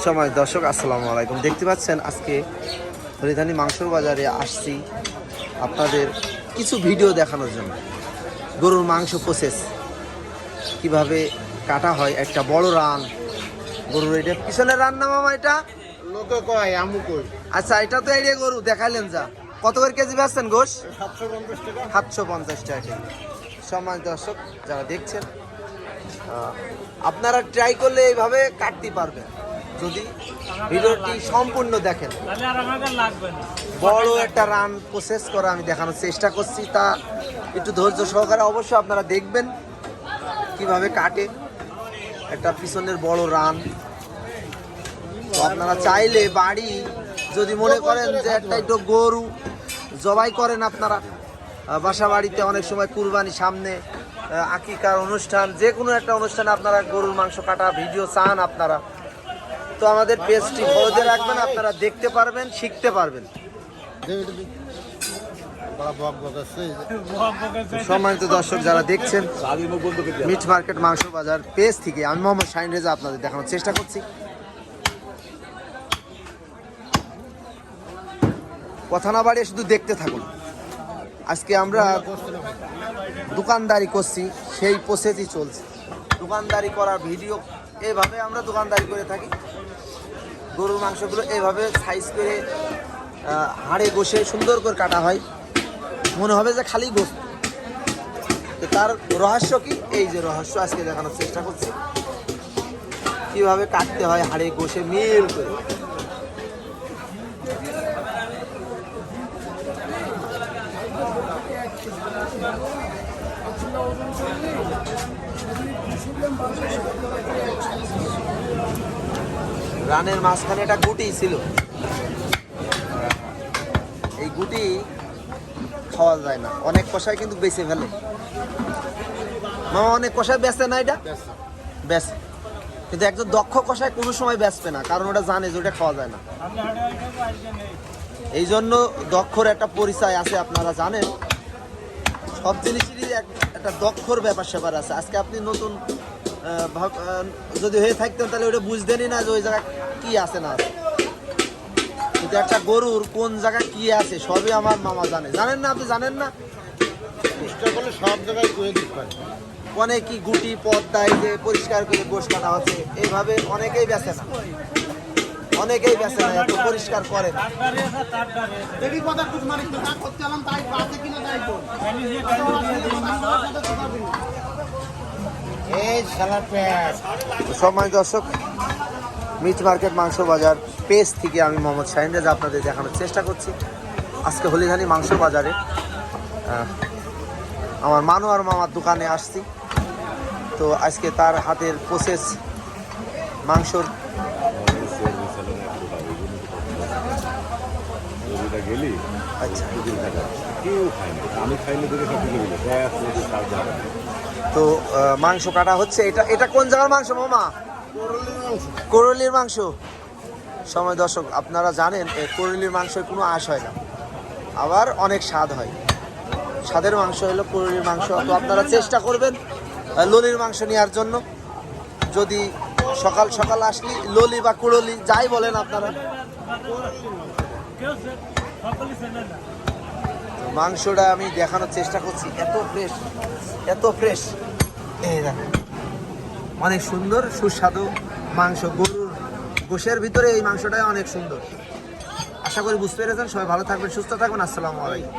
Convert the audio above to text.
সময় দর্শক আসসালামু আলাইকুম। দেখতে পাচ্ছেন আজকে হরিধানী মাংসর বাজারে আসছি আপনাদের কিছু ভিডিও দেখানোর জন্য। গরুর মাংস প্রসেস কিভাবে কাটা হয়, একটা বড় রান গরুর, এটা পিছনের রান না মামা, এটা লোকে কয় আমু কই। আচ্ছা, এটা তো এই গরু দেখাইলেন যা, কত করে কেজি বেচছেন গোশ? 750 টাকা। 750 টাকা কেজি। সম্মানিত দর্শক যারা দেখছেন, আপনারা ট্রাই করলে এইভাবে কাটতে পারবেন যদি ভিডিওটি সম্পূর্ণ দেখেন। বড় একটা রান প্রসেস করা আমি দেখানোর চেষ্টা করছি, তা একটু ধৈর্য সহকারে অবশ্যই আপনারা দেখবেন কিভাবে কাটে একটা পিছনের বড় রান। তো আপনারা চাইলে বাড়ি যদি মনে করেন যে একটা একটু গরু জবাই করেন আপনারা বাসা বাড়িতে, অনেক সময় কুরবানি সামনে, আকিকার অনুষ্ঠান, যে কোনো একটা অনুষ্ঠানে আপনারা গরুর মাংস কাটা ভিডিও চান আপনারা, তো আমাদের পেজটি ফলো দিয়ে রাখবেন, আপনারা দেখতে পারবেন, শিখতে পারবেন। সম্মানিত দর্শক যারা দেখছেন মিট মার্কেট মাংস বাজার পেজ থেকে, আমি মোহাম্মদ শাহিন রেজা আপনাদের দেখানোর চেষ্টা করছি। কথা না বাড়িয়ে শুধু দেখতে থাকুন। আজকে আমরা দোকানদারি করছি, সেই প্রসেসই চলছে। দোকানদারি করার ভিডিও এইভাবে আমরা দোকানদারি করে থাকি। গরুর মাংসগুলো এইভাবে সাইজ করে হাড়ে বসে সুন্দর করে কাটা হয়, মনে হবে যে খালি গোস্ত। তো তার রহস্য কি, এই যে রহস্য আজকে দেখানোর চেষ্টা করছি, কিভাবে কাটতে হয় হাড়ে বসে মিল করে। রানের মাঝখানে একটা গুটি ছিল, এই গুটি খাওয়া যায় না, অনেক কষায় কিন্তু বেঁচে ফেলে। মামা অনেক কষায় বেচে না, এটা বেচে, কিন্তু একজন দক্ষ কষায় কোনো সময় বেচবে না, কারণ ওটা জানে যে ওটা খাওয়া যায় না। এই জন্য দক্ষর একটা পরিচয় আছে, আপনারা জানেন। সব জিনিসেরই একটা দক্ষর ব্যাপার স্যাপার আছে। আজকে আপনি নতুন যদি হয়ে থাকতেন তাহলে ওটা বুঝতেনই না যে ওই জায়গায় কি আছে না আছে। কিন্তু একটা গরুর কোন জায়গায় কি আছে সবই আমার মামা জানে। জানেন না? আপনি জানেন না? চেষ্টা করলে সব জায়গায় করে দিতে পারে। অনেকই গুটি পদ্মায় যে পরিষ্কার করে গোশ কাটা হচ্ছে, এইভাবে অনেকেই বেচে না, অনেকেই বেচে না, এত পরিষ্কার করে না। সম্মানিত দর্শক, মিট মার্কেট মাংস বাজার পেজ থেকে আমি মোহাম্মদ শাহিন রেজা আপনাদের দেখানোর চেষ্টা করছি। আজকে হলিধানী মাংস বাজারে আমার মানুয়ার মামার দোকানে আসছি। তো আজকে তার হাতের প্রসেস মাংসর আচ্ছা, তো মাংস কাটা হচ্ছে। এটা কোন জায়গার মাংস মামা? করলির মাংস। সময় দর্শক আপনারা জানেন করলির মাংসের কোনো আঁশ হয় না, আবার অনেক স্বাদ হয়। স্বাদের মাংস হলো করলির মাংস। তো আপনারা চেষ্টা করবেন ললির মাংস নেওয়ার জন্য। যদি সকাল সকাল আসলে ললি বা কুড়লি যাই বলেন আপনারা, মাংসটা আমি দেখানোর চেষ্টা করছি। এত ফ্রেশ, এত ফ্রেশ, এই দেখেন, অনেক সুন্দর সুস্বাদু মাংস। গরুর গোশের ভিতরে এই মাংসটাই অনেক সুন্দর। আশা করি বুঝতে পেরেছেন। সবাই ভালো থাকবেন, সুস্থ থাকবেন। আসসালামু আলাইকুম।